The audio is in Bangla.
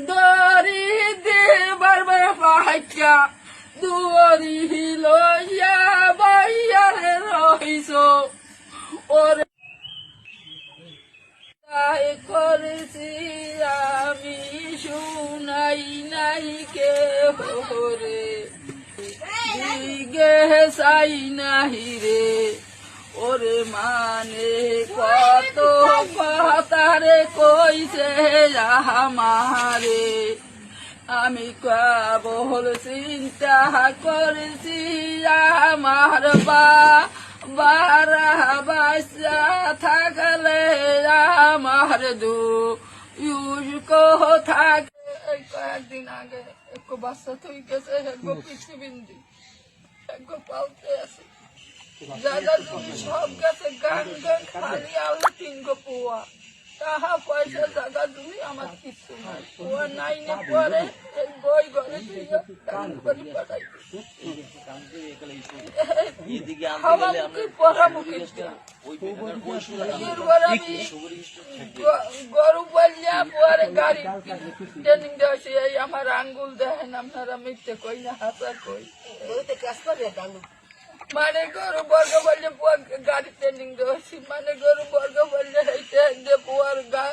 দরি দেবার পাইকা দুয়ারি লইয়া বাইয়ারে রহিস ওরে তাই করেছি আমি শুনাই নাই কে হরে দিগে সাই নাহি রে ওরে মানে কত কথারে কইছে আমারে আমি কেবল চিন্তা করেছি আমার বারা বাসা থাকলে আমার থাকে কয়েকদিন আগে একটু বাচ্চা তুই গেছে একগো পৃথিবীন্দি একগো পালতে আছে জায়গা জমি সব গেছে গান গান খালি আলো 3 গো পোয়া তাহা পয়সা জায়গা জমি আমার কিছু নাই পোয়া নাই না পরে এই বই ঘরে তুই গান করে পাঠাই গরু বলিয়া পরে গাড়ি ট্রেনিং দেওয়া আমার আঙ্গুল দেখেন আপনারা মিথ্যে কই না হাসা কই মানে গরু বর্গ বললে গাড়ি ট্রেনিং দেওয়া মানে গরু বর্গ বললে পুয়ার গা